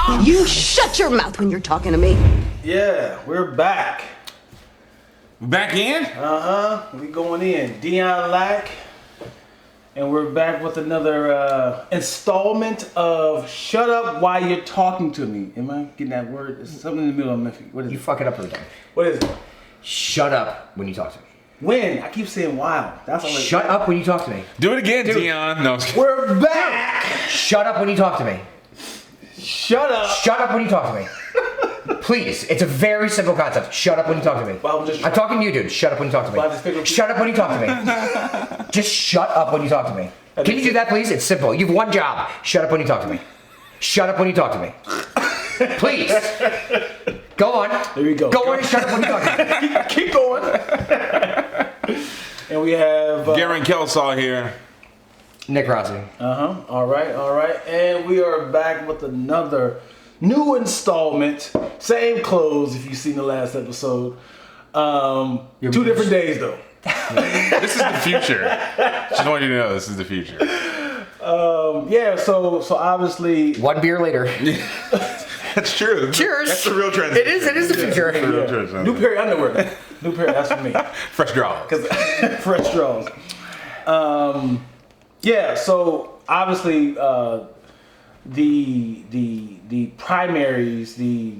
You shut your mouth when you're talking to me. Yeah, we're back. Back in? We going in. Dion Lack. And we're back with another installment of Shut Up While You're Talking to Me. Am I getting that word? There's something in the middle of my feet. What is You it? fuck it up every time. What is it? Shut up when you talk to me. When? I keep saying wow. That's all. Shut up when you talk to me. Do it again, Dion. No. We're back. Shut up when you talk to me. Shut up. Shut up when you talk to me. Please, it's a very simple concept. Shut up when you talk to me. Well, I'm talking to you, dude. Shut up when you talk to me. Shut up when you talk to me. Just shut up when you talk to me. Can you do that, please? It's simple. You've one job. Shut up when you talk to me. Shut up when you talk to me. Please. Go on. There you go. Go on and shut up when you talk to me. Keep going. And we have Garen Kelsaw here. Nick Rossi. All right. And we are back with another new installment. Same clothes if you've seen the last episode. 2 different days though. This is the future. Just want you to know this is the future. Yeah, so obviously One beer later. That's true. Cheers. That's the real transition. It is the future. That's the real transition. new pair of underwear. New pair, that's for me. Fresh draw. Cause fresh draws. Yeah, so obviously the primaries, the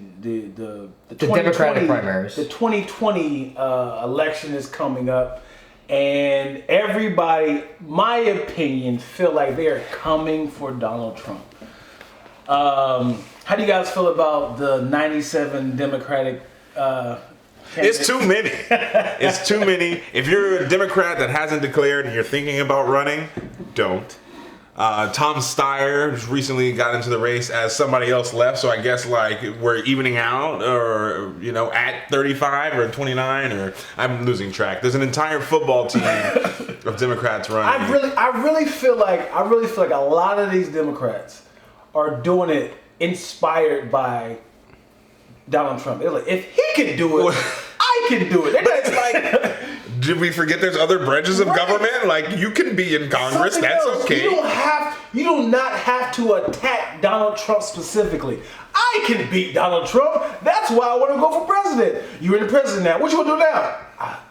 Democratic primaries. The 2020 election is coming up, and everybody, my opinion, feel like they are coming for Donald Trump. How do you guys feel about the 97 Democratic It's too many. It's too many. If you're a Democrat that hasn't declared and you're thinking about running, don't. Tom Steyer just recently got into the race as somebody else left, so I guess like we're evening out, or at 35 or 29, or I'm losing track. There's an entire football team of Democrats running. I really feel like a lot of these Democrats are doing it inspired by Donald Trump. They're like, if he can do it, I can do it. It's like, did we forget there's other branches of government? Like, you can be in Congress, that's else. okay. You do not have to attack Donald Trump specifically. I can beat Donald Trump. That's why I want to go for president. You're in the president now. What you want to do now?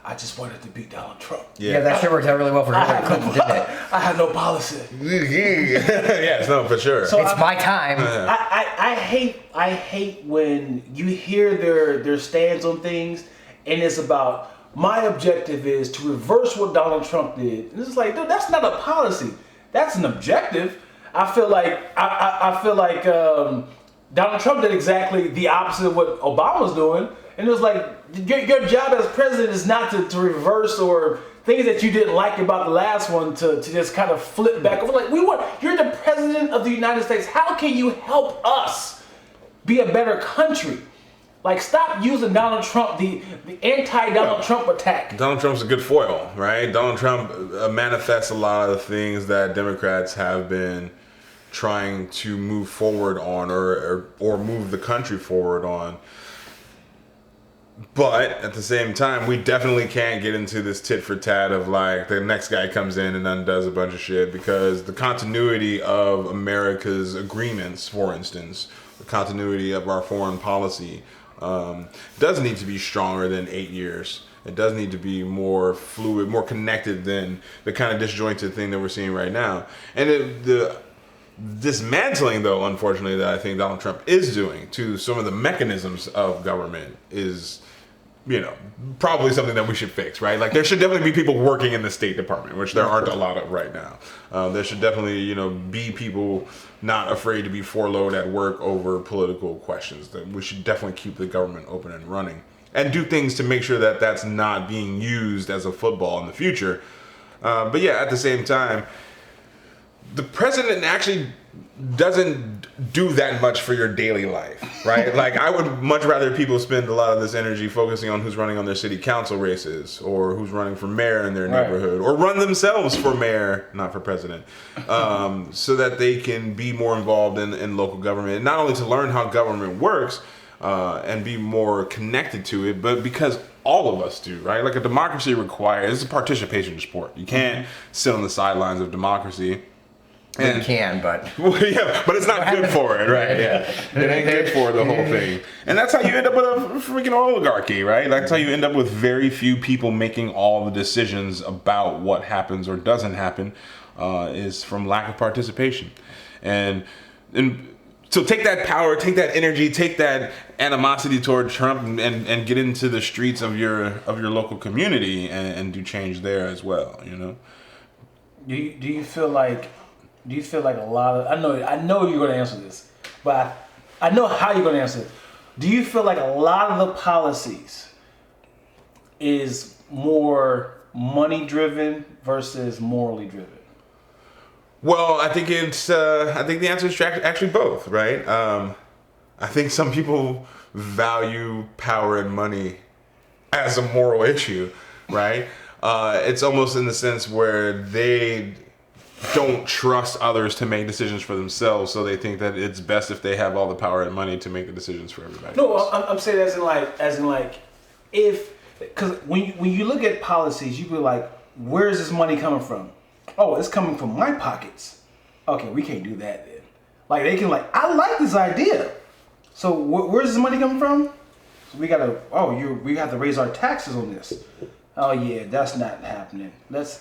I just wanted to beat Donald Trump. Yeah, that shit worked out really well for Hillary Clinton, didn't it? I had no policy. Yes, no, for sure. So It's my time. I hate when you hear their stands on things, and it's about, my objective is to reverse what Donald Trump did. And it's like, dude, that's not a policy. That's an objective. I feel like Donald Trump did exactly the opposite of what Obama was doing. And it was like, your job as president is not to reverse or things that you didn't like about the last one to just kind of flip back over. Like, you're the president of the United States. How can you help us be a better country? Like, stop using Donald Trump, the anti-Donald Trump attack. Donald Trump's a good foil, right? Donald Trump manifests a lot of the things that Democrats have been trying to move forward on, or move the country forward on. But at the same time, we definitely can't get into this tit for tat of like the next guy comes in and undoes a bunch of shit, because the continuity of America's agreements, for instance, the continuity of our foreign policy, does need to be stronger than 8 years. It does need to be more fluid, more connected than the kind of disjointed thing that we're seeing right now. And the dismantling, though, unfortunately, that I think Donald Trump is doing to some of the mechanisms of government is, probably something that we should fix, right? Like, there should definitely be people working in the State Department, which there aren't a lot of right now. There should definitely, be people not afraid to be forload at work over political questions. That we should definitely keep the government open and running, and do things to make sure that that's not being used as a football in the future. But yeah, at the same time, the president actually doesn't do that much for your daily life, right? Like, I would much rather people spend a lot of this energy focusing on who's running on their city council races, or who's running for mayor in their neighborhood, or run themselves for mayor, not for president, so that they can be more involved in local government, not only to learn how government works and be more connected to it, but because all of us do, right? Like, a democracy requires, it's a participation sport. You can't sit on the sidelines of democracy. And you can, but well, yeah, but it's not good for it, right? Yeah, it ain't good for the whole thing, and that's how you end up with a freaking oligarchy, right? That's how you end up with very few people making all the decisions about what happens or doesn't happen, is from lack of participation, and so take that power, take that energy, take that animosity toward Trump, and get into the streets of your local community and do change there as well. You know. Do you feel like a lot of I know you're going to answer this, but I know how you're going to answer it. Do you feel like a lot of the policies is more money driven versus morally driven? Well, I think I think the answer is actually both, right? I think some people value power and money as a moral issue, right? It's almost in the sense where they don't trust others to make decisions for themselves, so they think that it's best if they have all the power and money to make the decisions for everybody. No, I'm saying as in like if, because when you look at policies, you be like, where is this money coming from? Oh, it's coming from my pockets. Okay, we can't do that then. Like they can like, I like this idea. So where's this money coming from? So we have to raise our taxes on this. Oh yeah, that's not happening.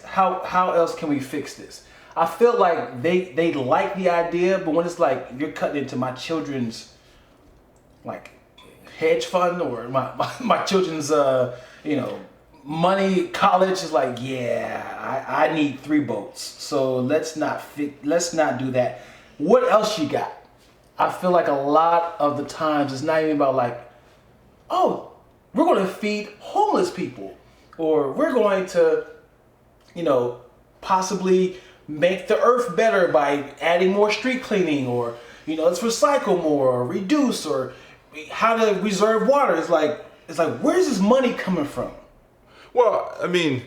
How else can we fix this? I feel like they like the idea, but when it's like you're cutting into my children's like hedge fund or my children's money, college is like, yeah, I need 3 boats. So let's not do that. What else you got? I feel like a lot of the times it's not even about like, oh, we're going to feed homeless people, or we're going to, possibly make the earth better by adding more street cleaning, or, let's recycle more, or reduce, or how to reserve water. It's like, where's this money coming from? Well, I mean,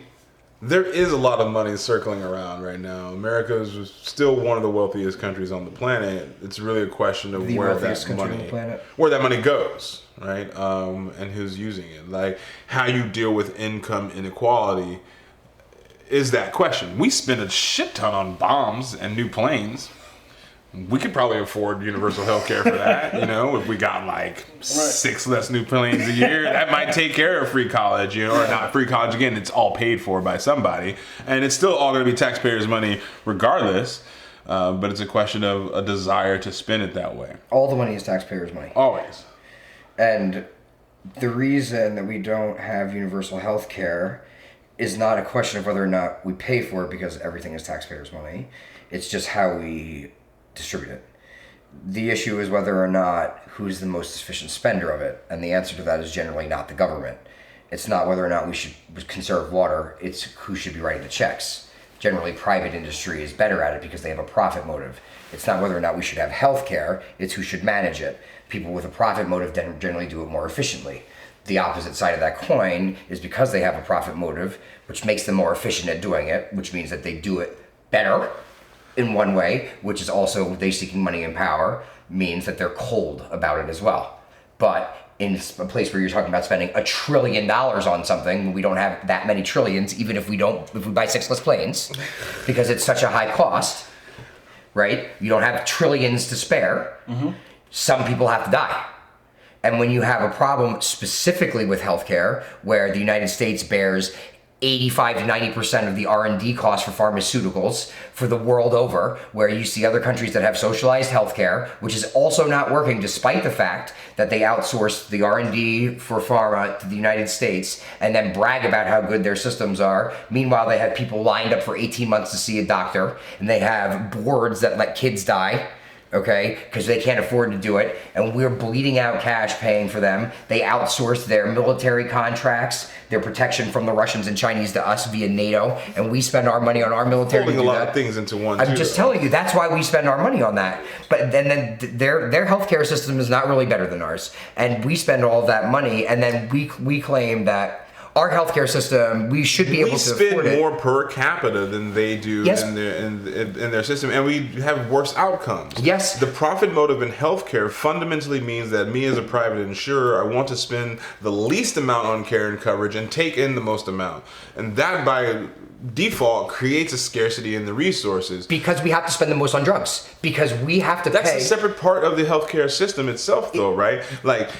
there is a lot of money circling around right now. America is still one of the wealthiest countries on the planet. It's really a question of where that money goes, right? And who's using it. Like, how you deal with income inequality is that question. We spend a shit ton on bombs and new planes. We could probably afford universal health care for that, if we got like 6 less new planes a year. That might take care of free college, or not free college. Again, it's all paid for by somebody. And it's still all going to be taxpayers' money regardless. But it's a question of a desire to spend it that way. All the money is taxpayers' money. Always. And the reason that we don't have universal health care is not a question of whether or not we pay for it, because everything is taxpayers' money. It's just how we distribute it. The issue is whether or not who's the most efficient spender of it, and the answer to that is generally not the government. It's not whether or not we should conserve water, it's who should be writing the checks. Generally, private industry is better at it because they have a profit motive. It's not whether or not we should have health care, it's who should manage it. People with a profit motive generally do it more efficiently. The opposite side of that coin is because they have a profit motive, which makes them more efficient at doing it, which means that they do it better in one way, which is also they seeking money and power, means that they're cold about it as well. But in a place where you're talking about spending $1 trillion on something, we don't have that many trillions, even if we buy 6 less planes, because it's such a high cost, right? You don't have trillions to spare. Mm-hmm. Some people have to die. And when you have a problem specifically with healthcare, where the United States bears 85 to 90% of the R&D costs for pharmaceuticals for the world over, where you see other countries that have socialized healthcare, which is also not working despite the fact that they outsource the R&D for pharma to the United States and then brag about how good their systems are. Meanwhile, they have people lined up for 18 months to see a doctor, and they have boards that let kids die. Okay, because they can't afford to do it, and we're bleeding out cash paying for them. They outsource their military contracts, their protection from the Russians and Chinese to us via NATO, and we spend our money on our military. Folding a lot of things into one. I'm just telling you, that's why we spend our money on that. But then their healthcare system is not really better than ours, and we spend all of that money, and then we claim that our healthcare system, we should be able to afford it. We spend more per capita than they do in their system, and we have worse outcomes. Yes. The profit motive in healthcare fundamentally means that me as a private insurer, I want to spend the least amount on care and coverage and take in the most amount. And that by default creates a scarcity in the resources. Because we have to spend the most on drugs. Because we have to That's pay. a separate part of the healthcare system itself, though, right? Like,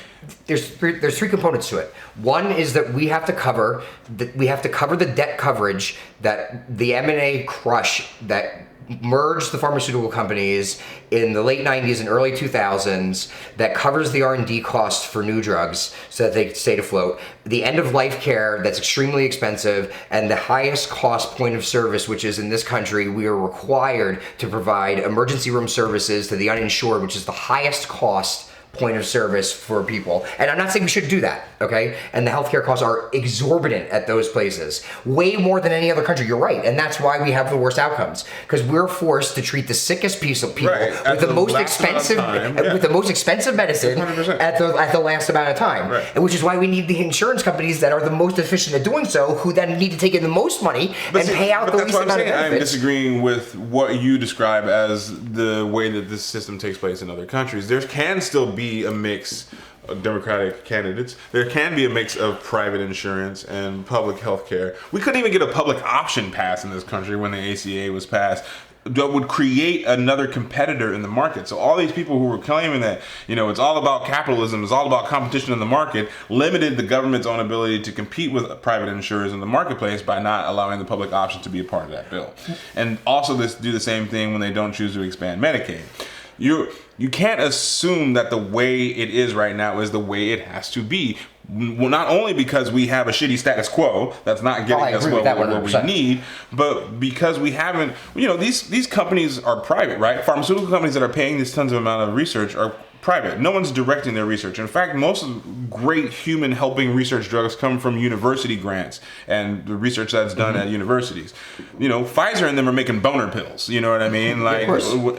there's three components to it. One is that we have to cover the debt coverage that the M&A crush that merged the pharmaceutical companies in the late 90s and early 2000s that covers the R&D costs for new drugs so that they stay afloat. The end of life care that's extremely expensive, and the highest cost point of service, which is in this country, we are required to provide emergency room services to the uninsured, which is the highest cost point of service for people. And I'm not saying we should do that, okay? And the healthcare costs are exorbitant at those places. Way more than any other country, you're right. And that's why we have the worst outcomes. Because we're forced to treat the sickest piece of people with the most expensive with the most expensive medicine 100%. at the last amount of time. Right. And which is why we need the insurance companies that are the most efficient at doing so, who then need to take in the most money and pay out the least amount of benefits. I'm disagreeing with what you describe as the way that this system takes place in other countries. There can still be a mix of Democratic candidates. There can be a mix of private insurance and public health care. We couldn't even get a public option passed in this country when the ACA was passed. That would create another competitor in the market. So all these people who were claiming that, it's all about capitalism, it's all about competition in the market, limited the government's own ability to compete with private insurers in the marketplace by not allowing the public option to be a part of that bill. And also do the same thing when they don't choose to expand Medicaid. You can't assume that the way it is right now is the way it has to be. Well, not only because we have a shitty status quo that's not getting us what we need, but because we haven't, these companies are private, right? Pharmaceutical companies that are paying these tons of amount of research are private. No one's directing their research. In fact, most of great human helping research drugs come from university grants and the research that's done at universities. Pfizer and them are making boner pills. You know what I mean? Like,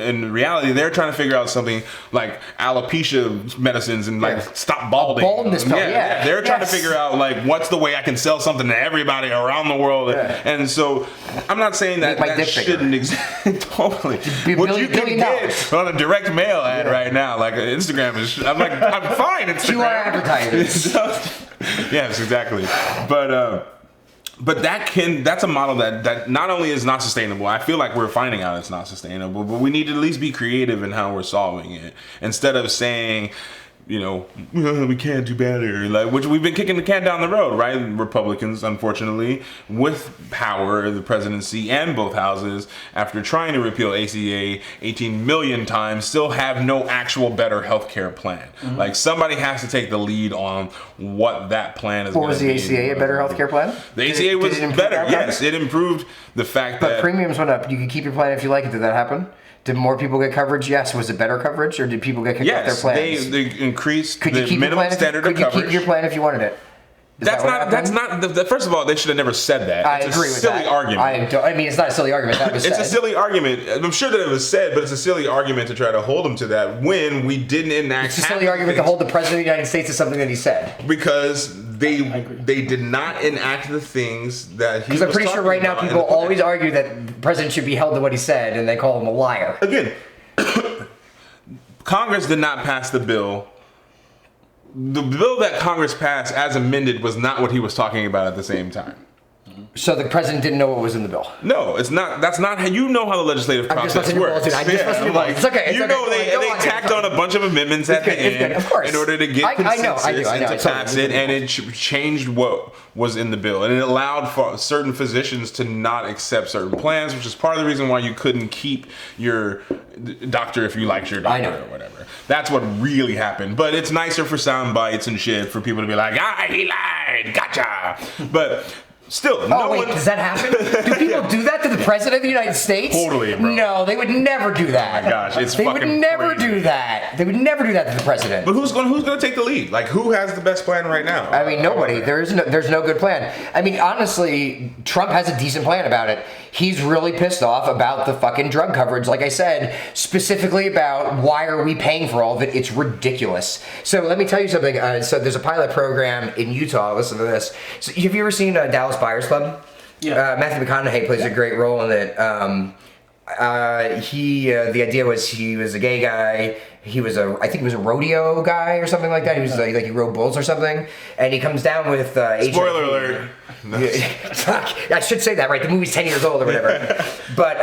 in reality, they're trying to figure out something like alopecia medicines and stop balding. Baldness pill, yeah. They're trying to figure out what's the way I can sell something to everybody around the world. Yeah. And so I'm not saying that shouldn't exist. Totally. What you can get on a direct mail ad right now, like Instagram is. I'm fine. Instagram. You are advertisers. Yes, exactly. But that's a model that not only is not sustainable. I feel like we're finding out it's not sustainable, but we need to at least be creative in how we're solving it instead of saying, we can't do better, which we've been kicking the can down the road, right? Republicans, unfortunately, with power, the presidency and both houses, after trying to repeal ACA 18 million times, still have no actual better healthcare plan. Mm-hmm. Somebody has to take the lead on what that plan is going to be. Was the ACA a better healthcare plan? The ACA was better, yes. It improved the fact that... But premiums went up. You can keep your plan if you like it. Did that happen? Did more people get coverage? Yes. Was it better coverage, or did people get kicked off their plans? They increased the minimum standard of coverage. Could you keep your plan if you wanted it? That's not. First of all, they should have never said that. I agree with that. It's a silly argument. I mean, it's not a silly argument. That was said. It's a silly argument. I'm sure that it was said, but it's a silly argument to try to hold them to that when we didn't enact. It's a silly argument to hold the president of the United States to something that he said. Because they did not enact the things that he was talking about. Because I'm pretty sure right now people always argue that the president should be held to what he said, and they call him a liar. Again, Congress did not pass the bill. The bill that Congress passed as amended was not what he was talking about at the same time. So the president didn't know what was in the bill. No, it's not. That's not how you know how the legislative process works. It's okay. They tacked on a bunch of amendments at the end in order to get consensus and to pass it, and it changed what was in the bill, and it allowed for certain physicians to not accept certain plans, which is part of the reason why you couldn't keep your doctor if you liked your doctor or whatever. That's what really happened. But it's nicer for sound bites and shit for people to be like, he lied, gotcha. But still, does that happen? Do people do that to the president of the United States? Totally, bro. No, they would never do that. Oh my gosh, it's they fucking would never crazy. do that. They would never do that to the president. But who's going to take the lead? Who has the best plan right now? I mean, nobody. There's no good plan. I mean, honestly, Trump has a decent plan about it. He's really pissed off about the fucking drug coverage. Like I said, specifically about why are we paying for all of it? It's ridiculous. So let me tell you something. So there's a pilot program in Utah. Listen to this. So have you ever seen Dallas Buyers Club? Yeah. Matthew McConaughey plays a great role in it. The idea was he was a gay guy. I think he was a rodeo guy or something like that. He was like he rode bulls or something. And he comes down with Spoiler alert. Fuck, I should say that, right? The movie's 10 years old or whatever. But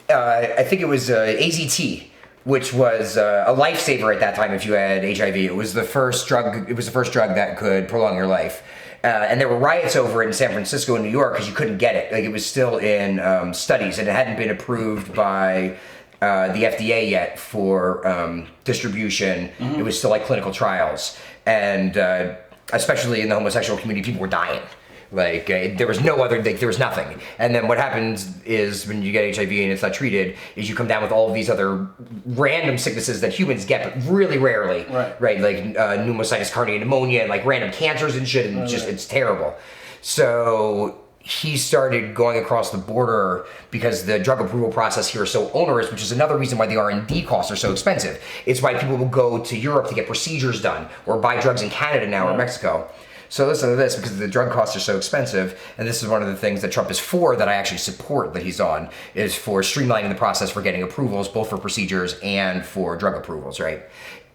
I think it was AZT, which was a lifesaver at that time if you had HIV. It was the first drug. It was the first drug that could prolong your life. And there were riots over it in San Francisco and New York because you couldn't get it. Like, it was still in studies, and it hadn't been approved by the FDA yet for distribution. It was still like clinical trials, and especially in the homosexual community, people were dying. Like, there was no other, like, there was nothing. And then what happens is when you get HIV and it's not treated, is you come down with all of these other random sicknesses that humans get, but really rarely. Right? Like pneumocystis carinii pneumonia and like random cancers and shit, and it's terrible. So he started going across the border because the drug approval process here is so onerous, which is another reason why the R&D costs are so expensive. It's why people will go to Europe to get procedures done or buy drugs in Canada now or Mexico. So listen to this, because the drug costs are so expensive, and this is one of the things that Trump is for that I actually support that he's on, is for streamlining the process for getting approvals, both for procedures and for drug approvals, right?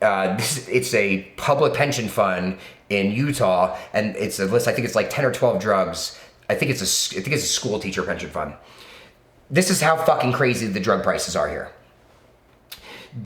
It's a public pension fund in Utah, and it's a list, I think it's like 10 or 12 drugs. I think it's a school teacher pension fund. This is how fucking crazy the drug prices are here.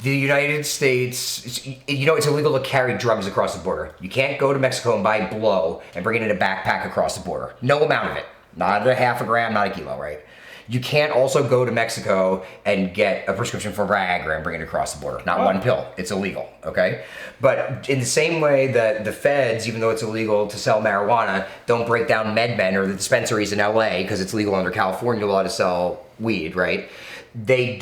The United States, you know, it's illegal to carry drugs across the border. You can't go to Mexico and buy blow and bring it in a backpack across the border. No amount of it. Not a half a gram, not a kilo, right? You can't also go to Mexico and get a prescription for Viagra and bring it across the border. Not one pill. It's illegal, okay? But in the same way that the feds, even though it's illegal to sell marijuana, don't break down MedMen or the dispensaries in LA because it's legal under California law to sell weed, right? They've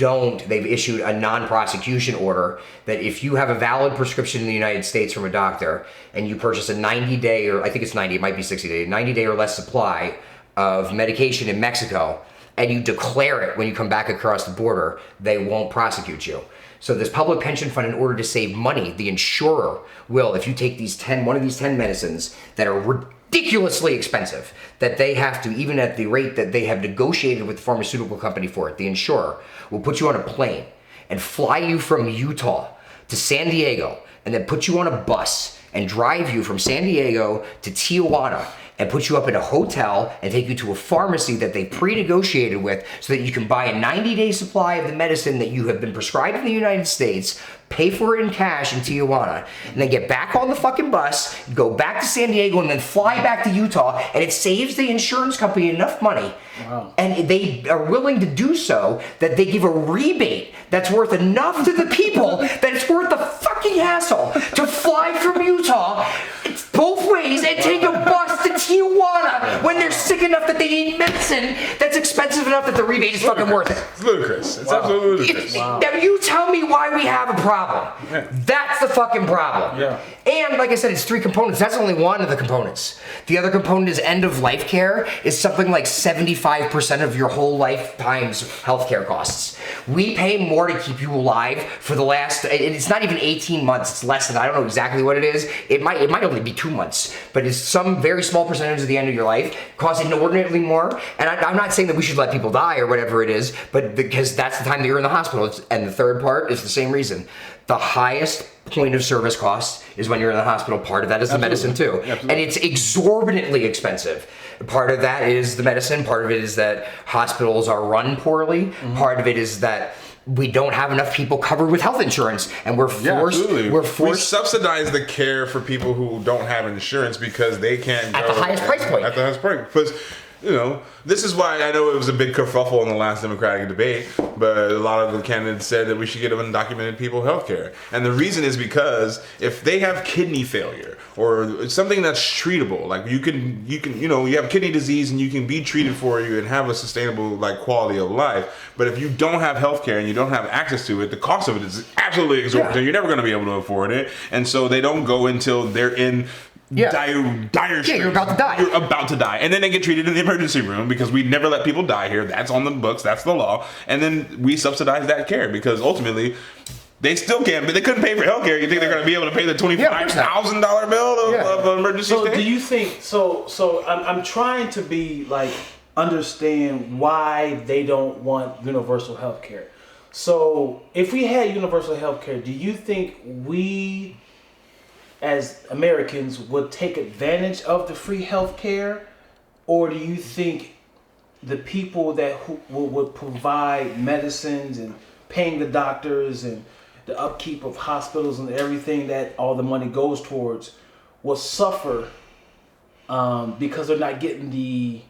issued a non-prosecution order that if you have a valid prescription in the United States from a doctor and you purchase a 90-day, or I think it's 90, it might be 60-day, 90-day or less supply of medication in Mexico, and you declare it when you come back across the border, they won't prosecute you. So this public pension fund, in order to save money, the insurer will, if you take one of these 10 medicines that are ridiculously expensive, that they have to, even at the rate that they have negotiated with the pharmaceutical company for it, the insurer will put you on a plane and fly you from Utah to San Diego, and then put you on a bus and drive you from San Diego to Tijuana and put you up in a hotel and take you to a pharmacy that they pre-negotiated with so that you can buy a 90-day supply of the medicine that you have been prescribed in the United States, pay for it in cash in Tijuana, and then get back on the fucking bus, go back to San Diego, and then fly back to Utah, and it saves the insurance company enough money. Wow. And they are willing to do so that they give a rebate that's worth enough to the people that it's worth the fucking hassle to fly from Utah both ways and take a bus to Tijuana when they're sick enough that they need medicine that's expensive enough that the rebate is fucking worth it. It's ludicrous. It's absolutely ludicrous. Now you tell me why we have a problem. Yeah. That's the fucking problem. Yeah. And like I said, it's 3 components. That's only one of the components. The other component is end of life care is something like 75% of your whole lifetime's healthcare costs. We pay more to keep you alive for the last, it's not even 18 months, it's less than, I don't know exactly what it is. It might only be 2 months, but it's some very small percentage of the end of your life, costs inordinately more. And I'm not saying that we should let people die or whatever it is, but because that's the time that you're in the hospital. And the third part is the same reason. The highest point of service cost is when you're in the hospital. Part of that is the medicine too. Absolutely. And it's exorbitantly expensive. Part of that is the medicine. Part of it is that hospitals are run poorly. Mm-hmm. Part of it is that we don't have enough people covered with health insurance, and we're forced. We subsidize the care for people who don't have insurance because they can't go at the highest price point. At the highest price, because you know, this is why I know it was a big kerfuffle in the last Democratic debate, but a lot of the candidates said that we should get undocumented people health care. And the reason is because if they have kidney failure or something that's treatable, like you have kidney disease and you can be treated for you and have a sustainable like quality of life. But if you don't have health care and you don't have access to it, the cost of it is absolutely exorbitant. Yeah. You're never going to be able to afford it. And so they don't go until they're in dire straits. You're about to die. You're about to die. And then they get treated in the emergency room because we never let people die here. That's on the books. That's the law. And then we subsidize that care because ultimately they still can't, but they couldn't pay for health care. You think they're going to be able to pay the $25,000 bill of emergency stay? Do you think, so I'm trying to be like understand why they don't want universal health care. So if we had universal health care, do you think we as Americans would take advantage of the free health care? Or do you think the people that would provide medicines and paying the doctors and the upkeep of hospitals and everything that all the money goes towards will suffer because they're not getting the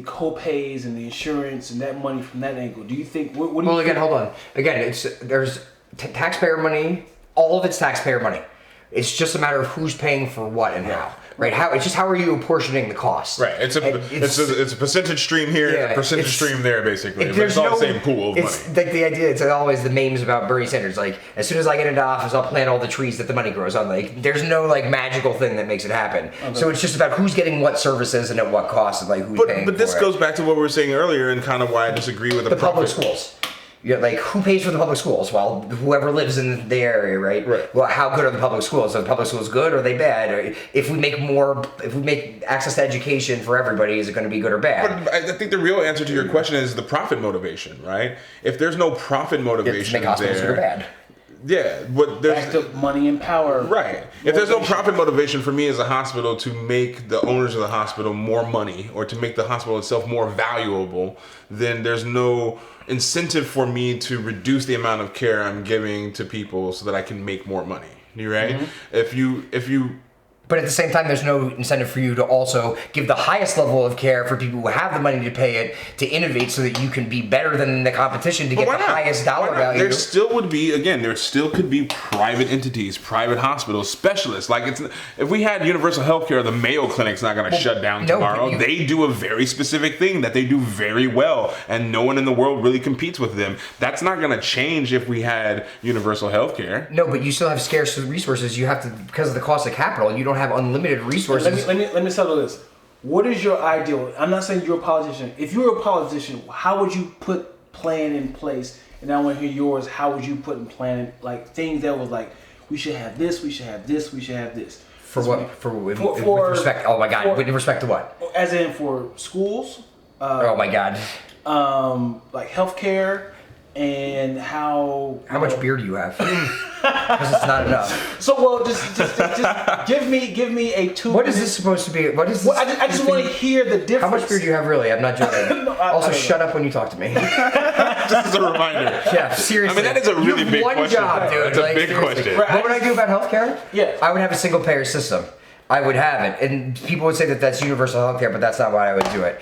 co-pays and the insurance and that money from that angle? Do you think? What do you Well, again, think? hold on. Again, there's taxpayer money. All of it's taxpayer money. It's just a matter of who's paying for what and how. Right? How are you apportioning the cost? Right. It's a percentage stream here, and a percentage stream there, basically. But it's all the same pool of money. It's like the idea. It's always the memes about Bernie Sanders. Like, as soon as I get into office, I'll plant all the trees that the money grows on. Like, there's no like magical thing that makes it happen. Okay. So it's just about who's getting what services and at what cost, and like who's paying. But this goes back to what we were saying earlier, and kind of why I disagree with the public schools. You're like, who pays for the public schools? Well, whoever lives in the area, right? Right. Well, how good are the public schools? Are the public schools good or are they bad? Or if we make access to education for everybody, is it going to be good or bad? But I think the real answer to your question is the profit motivation, right? If there's no profit motivation make hospitals there, good or bad. Yeah, but there's back to money and power. Right. If there's no profit motivation for me as a hospital to make the owners of the hospital more money or to make the hospital itself more valuable, then there's no incentive for me to reduce the amount of care I'm giving to people so that I can make more money. You right? Mm-hmm. If you But at the same time, there's no incentive for you to also give the highest level of care for people who have the money to pay it, to innovate so that you can be better than the competition to get the highest dollar value. There still could be private entities, private hospitals, specialists. Like if we had universal health care, the Mayo Clinic's not going to shut down tomorrow. They do a very specific thing that they do very well, and no one in the world really competes with them. That's not going to change if we had universal health care. No, but you still have scarce resources. You have to, because of the cost of capital, you don't have unlimited resources. Let me settle this. What is your ideal? I'm not saying you're a politician. If you're a politician, how would you put plan in place? And I want to hear yours. How would you put in plan like things that was like we should have this, we should have this, we should have this. For what? With respect. Oh my God. With respect to what? As in for schools. Oh my God. Like healthcare. And how much beer do you have? Because it's not enough. So well, just give me a 2. What is this supposed to be? What is this? Well, I just want to hear the difference. How much beer do you have, really? I'm not joking. No, also, shut up when you talk to me. Just as a reminder. Yeah, seriously. I mean, that is a really big question. One job, dude. It's a big question. What would I do about healthcare? Yeah, I would have a single payer system. I would have it, and people would say that that's universal healthcare, but that's not why I would do it.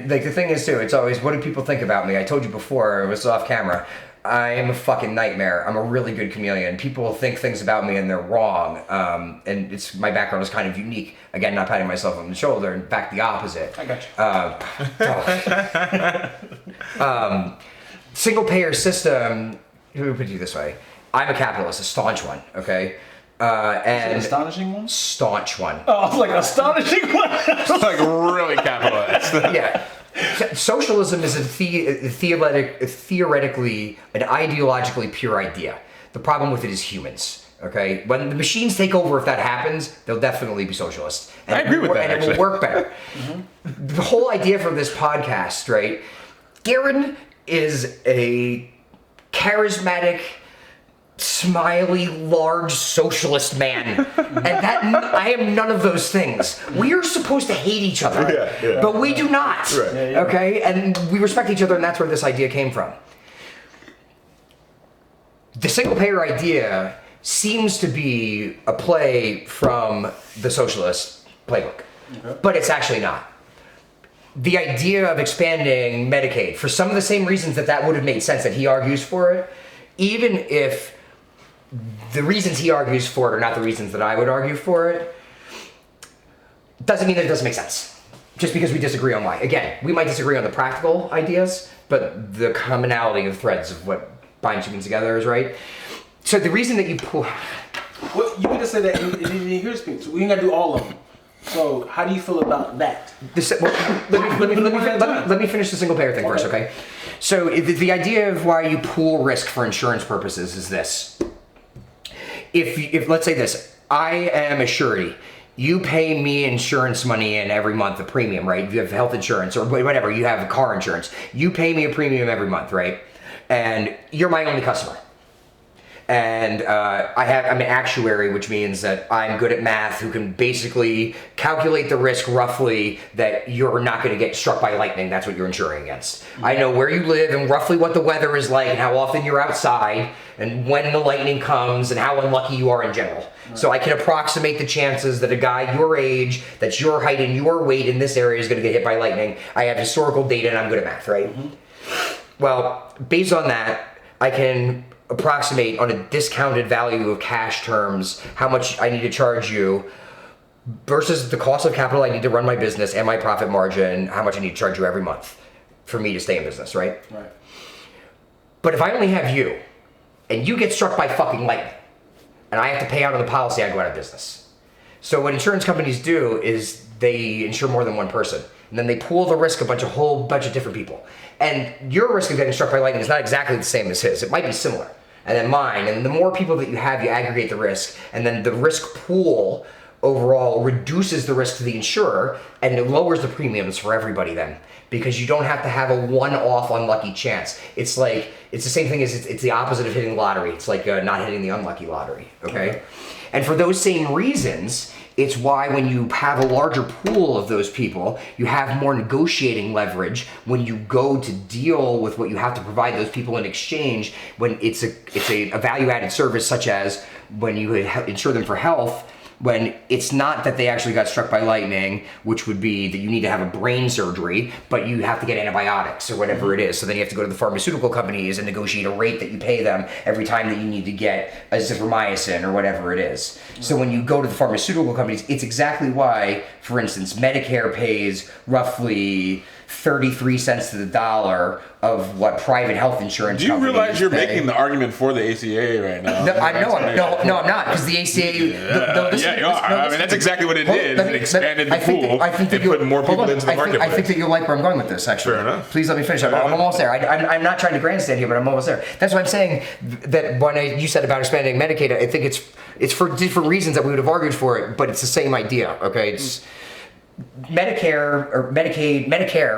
Like the thing is too, it's always, what do people think about me? I told you before, it was off camera. I am a fucking nightmare. I'm a really good chameleon. People think things about me and they're wrong. And my background is kind of unique. Again, not patting myself on the shoulder. In fact, the opposite. I got you. Single payer system. Let me put it this way. I'm a capitalist, a staunch one. Okay. And astonishing one? Staunch one. Oh, it's like an astonishing one. It's like really capitalist. Yeah. Socialism is a theoretically, an ideologically pure idea. The problem with it is humans. Okay? When the machines take over, if that happens, they'll definitely be socialists. And I agree with that, and it will work better. Mm-hmm. The whole idea for this podcast, right? Garen is a charismatic, smiley, large socialist man. And that I am none of those things. We are supposed to hate each other, but we do not. Right. Okay? And we respect each other, and that's where this idea came from. The single payer idea seems to be a play from the socialist playbook, but it's actually not. The idea of expanding Medicaid, for some of the same reasons that would have made sense that he argues for it, even if the reasons he argues for it are not the reasons that I would argue for it, doesn't mean that it doesn't make sense. Just because we disagree on why. Again, we might disagree on the practical ideas, but the commonality of threads of what binds humans together is right. So the reason that you pull... Well, you can just say that in your speech. So we ain't got to do all of them. So how do you feel about that? Let me finish the single payer thing first, okay? So the idea of why you pool risk for insurance purposes is this. If let's say this, I am a surety. you pay me insurance money in every month, a premium, right? If you have health insurance or whatever, you have car insurance. You pay me a premium every month, right? And you're my only customer. And I'm an actuary, which means that I'm good at math, who can basically calculate the risk roughly that you're not going to get struck by lightning. That's what you're insuring against. I know where you live and roughly what the weather is like and how often you're outside and when the lightning comes and how unlucky you are in general. So I can approximate the chances that a guy your age, that's your height and your weight in this area is going to get hit by lightning. I have historical data and I'm good at math, right? Well, based on that, I can approximate on a discounted value of cash terms how much I need to charge you versus the cost of capital I need to run my business and my profit margin, how much I need to charge you every month for me to stay in business, right? Right. But if I only have you and you get struck by fucking lightning and I have to pay out on the policy, I go out of business. So what insurance companies do is they insure more than one person and then they pool the risk a whole bunch of different people. And your risk of getting struck by lightning is not exactly the same as his. It might be similar. And then mine. And the more people that you have, you aggregate the risk. And then the risk pool overall reduces the risk to the insurer and it lowers the premiums for everybody then. Because you don't have to have a one-off unlucky chance. It's the same thing as it's the opposite of hitting the lottery. It's like not hitting the unlucky lottery, okay? And for those same reasons, it's why when you have a larger pool of those people, you have more negotiating leverage when you go to deal with what you have to provide those people in exchange when it's a value-added service such as when you insure them for health, when it's not that they actually got struck by lightning, which would be that you need to have a brain surgery, but you have to get antibiotics or whatever it is. So then you have to go to the pharmaceutical companies and negotiate a rate that you pay them every time that you need to get azithromycin or whatever it is. So when you go to the pharmaceutical companies, it's exactly why, for instance, Medicare pays roughly 33 cents to the dollar of what private health insurance Do you companies realize you're pay. making the argument for the ACA right now? No, I'm not, because the ACA. Yeah, you are. I mean, that's exactly what it did. It expanded the pool and put more people into the marketplace. I think that you'll like where I'm going with this, actually. Fair enough. Please let me finish. I'm almost there. I'm not trying to grandstand here, but I'm almost there. That's why I'm saying that when you said about expanding Medicaid, I think it's for different reasons that we would have argued for it, but it's the same idea, okay? It's Medicare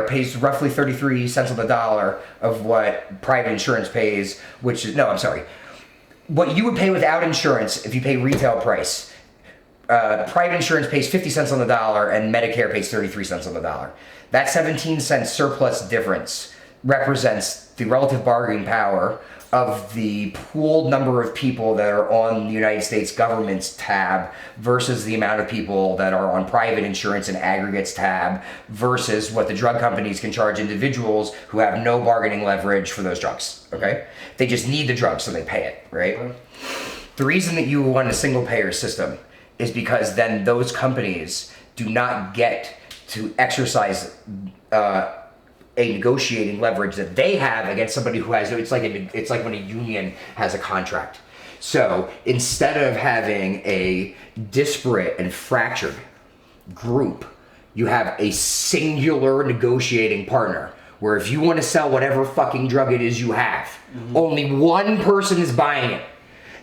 pays roughly 33 cents on the dollar of what private insurance pays, what you would pay without insurance if you pay retail price. Private insurance pays 50 cents on the dollar and Medicare pays 33 cents on the dollar. That 17 cent surplus difference represents the relative bargaining power of the pooled number of people that are on the United States government's tab versus the amount of people that are on private insurance and aggregates tab versus what the drug companies can charge individuals who have no bargaining leverage for those drugs, okay? They just need the drug, so they pay it, right? The reason that you want a single payer system is because then those companies do not get to exercise a negotiating leverage that they have against somebody who has. It's like when a union has a contract. So instead of having a disparate and fractured group, you have a singular negotiating partner where if you want to sell whatever fucking drug it is you have, only one person is buying it.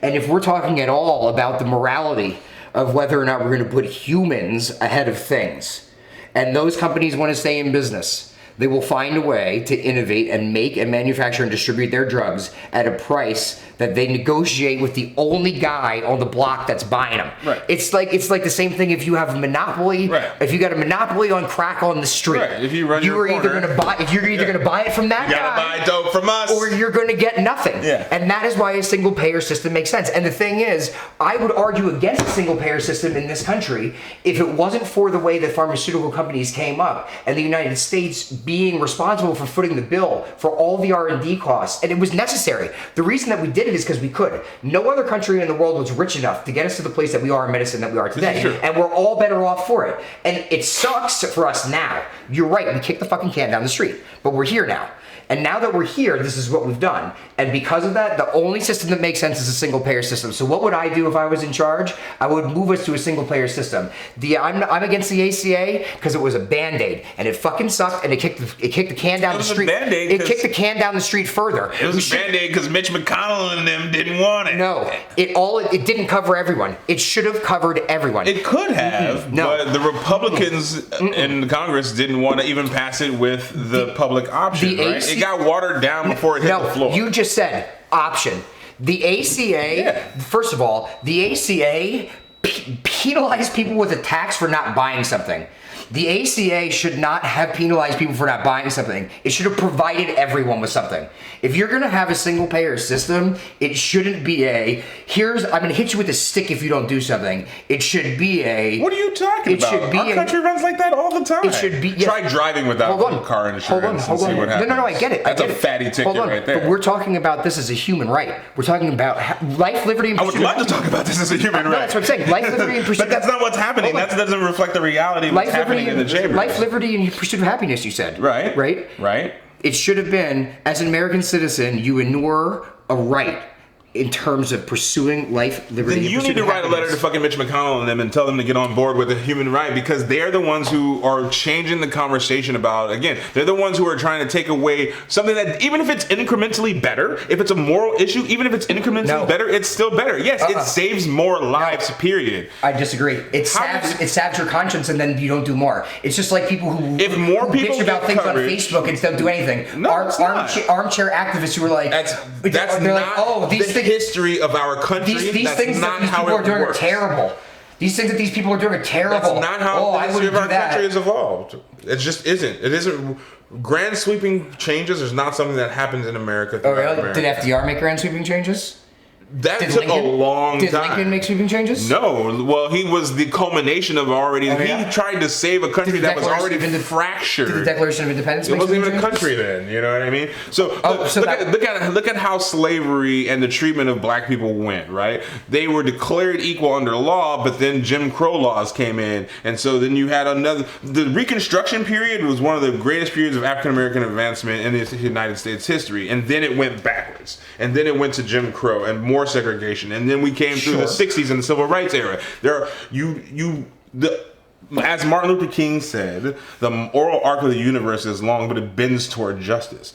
And if we're talking at all about the morality of whether or not we're going to put humans ahead of things, and those companies want to stay in business, they will find a way to innovate and make and manufacture and distribute their drugs at a price that they negotiate with the only guy on the block that's buying them. Right. It's like the same thing if you have a monopoly. Right. If you got a monopoly on crack on the street, right. If you run you're either going to buy it from that you guy, gotta buy dope from us, or you're going to get nothing. Yeah. And that is why a single payer system makes sense. And the thing is, I would argue against a single payer system in this country if it wasn't for the way that pharmaceutical companies came up and the United States being responsible for footing the bill for all the R&D costs. And it was necessary. The reason that we did it is because we could. No other country in the world was rich enough to get us to the place that we are in medicine that we are today. And we're all better off for it. And it sucks for us now. You're right, we kicked the fucking can down the street. But we're here now. And now that we're here, this is what we've done. And because of that, the only system that makes sense is a single payer system. So what would I do if I was in charge? I would move us to a single payer system. I'm against the ACA because it was a Band-Aid and it fucking sucked and it kicked the can down the street. It kicked the can down the street further. It was a Band-Aid because Mitch McConnell and them didn't want it. No, it didn't cover everyone. It should have covered everyone. It could have, No. but the Republicans in Congress didn't want to even pass it with the public option, right? It got watered down before it hit the floor. You just said option. The ACA, first of all, the ACA penalized people with a tax for not buying something. The ACA should not have penalized people for not buying something. It should have provided everyone with something. If you're gonna have a single payer system, it shouldn't be I'm gonna hit you with a stick if you don't do something. It should be What are you talking about? Our country runs like that all the time. It should be. Try driving without car insurance and see what happens. No, I get it. That's a fatty ticket right there. But we're talking about this as a human right. We're talking about life, liberty, and pursuit. I would love to talk about this as a human right. That's what I'm saying. Life, liberty, and pursuit. But that's not what's happening. That doesn't reflect the reality of what's happening in the chamber. Life, liberty, and pursuit of happiness, you said. Right. It should have been, as an American citizen, you inure a right in terms of pursuing life, liberty, then you need to write a letter to fucking Mitch McConnell and them and tell them to get on board with a human right, because they're the ones who are changing the conversation about, again, they're the ones who are trying to take away something that, even if it's incrementally better, if it's a moral issue, even if it's incrementally better, it's still better. Yes, it saves more lives, period. I disagree. It salves your conscience and then you don't do more. It's just like people who bitch about things on Facebook and don't do anything. No, armchair activists who are like, they're like, oh, these things. History of our country. These things that these people are doing are terrible. These things that these people are doing are terrible. That's not how the history of our country has evolved. It just isn't. It isn't. Grand sweeping changes is not something that happens in America. Oh, really? Did FDR make grand sweeping changes? That took a long time. Did Lincoln make sweeping changes? No. Well, he was the culmination of already. He tried to save a country that was already fractured. Did the Declaration of Independence make sweeping changes? It wasn't even a country then. You know what I mean? So, look at how slavery and the treatment of black people went. Right? They were declared equal under law, but then Jim Crow laws came in, and so then you had another. The Reconstruction period was one of the greatest periods of African American advancement in the United States history, and then it went backwards, and then it went to Jim Crow and more segregation, and then we came through the 60s and the civil rights era. As Martin Luther King said, the moral arc of the universe is long, but it bends toward justice.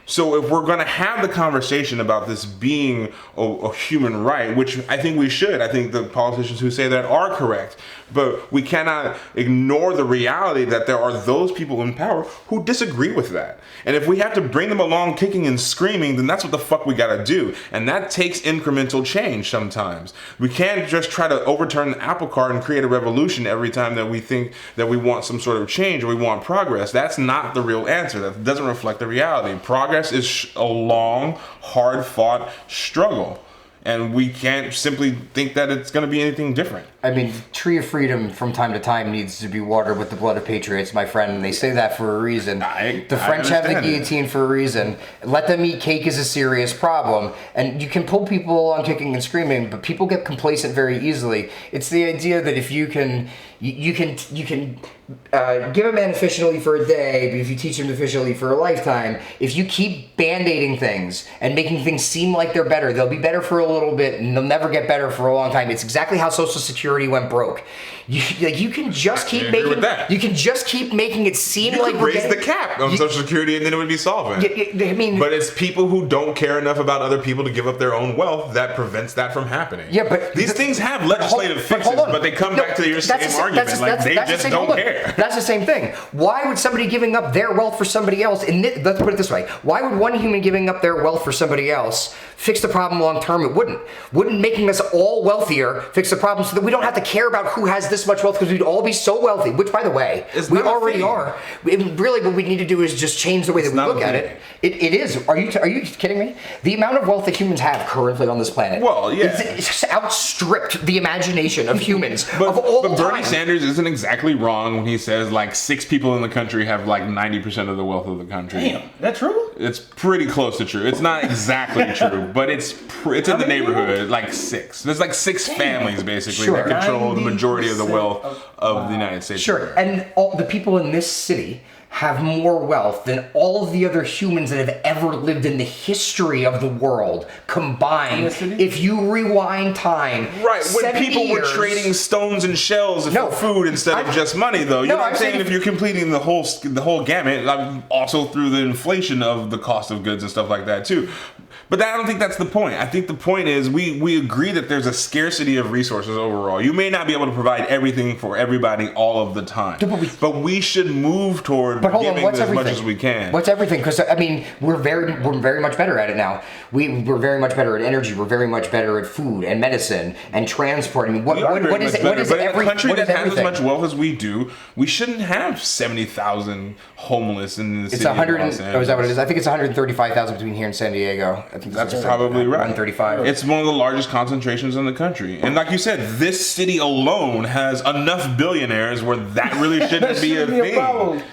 So if we're going to have the conversation about this being a human right, which I think we should, I think the politicians who say that are correct, but we cannot ignore the reality that there are those people in power who disagree with that. And if we have to bring them along kicking and screaming, then that's what the fuck we gotta do. And that takes incremental change sometimes. We can't just try to overturn the apple cart and create a revolution every time that we think that we want some sort of change or we want progress. That's not the real answer. That doesn't reflect the reality. Progress is a long, hard-fought struggle. And we can't simply think that it's going to be anything different. I mean, Tree of Freedom from time to time needs to be watered with the blood of patriots, my friend, and they say that for a reason. The French have the guillotine for a reason. Let them eat cake is a serious problem. And you can pull people on kicking and screaming, but people get complacent very easily. It's the idea that if you can give a man a fish and eat for a day, but if you teach him to fish, he'll eat for a lifetime. If you keep band-aiding things and making things seem like they're better, they'll be better for a little bit and they'll never get better for a long time. It's exactly how Social Security went broke. You can just keep making it seem like we're raise the cap on Social Security and then it would be solvent. I mean, but it's people who don't care enough about other people to give up their own wealth that prevents that from happening. Yeah, but these things have legislative fixes, but they come back to your same argument. They just don't care. That's the same thing. Why would somebody giving up their wealth for somebody else? And let's put it this way: why would one human giving up their wealth for somebody else fix the problem long term? It wouldn't. Wouldn't making us all wealthier fix the problem so that we don't have to care about who has this much wealth because we'd all be so wealthy? Which, by the way, we already are. Really, what we need to do is just change the way that we look at it. It is. Are you kidding me? The amount of wealth that humans have currently on this planet, it's outstripped the imagination of humans of all time. But Bernie Sanders isn't exactly wrong when he says like 6 people in the country have like 90% of the wealth of the country. Damn, that true? It's pretty close to true. It's not exactly true, but it's in the neighborhood, like 6. There's like 6 families basically that control the majority of the wealth of the United States. Sure, and all the people in this city have more wealth than all of the other humans that have ever lived in the history of the world combined. If you rewind time, right, when people years, were trading stones and shells for food instead of just money, though. You know what I'm saying? If you're completing the whole gamut, also through the inflation of the cost of goods and stuff like that too. But I don't think that's the point. I think the point is we agree that there's a scarcity of resources overall. You may not be able to provide everything for everybody all of the time, but we should move toward giving as much as we can. What's everything? Because I mean, we're very much better at it now. We're very much better at energy. We're very much better at food and medicine and transport. I mean, what is it? What is but every, in a country that has everything? as much wealth as we do, we shouldn't have 70,000 homeless in the city. It's 100. Of Los Angeles. Oh, is that what it is? I think it's 135,000 between here and San Diego. I think that's probably right. 135. It's one of the largest concentrations in the country, and like you said, this city alone has enough billionaires where that really shouldn't be a thing.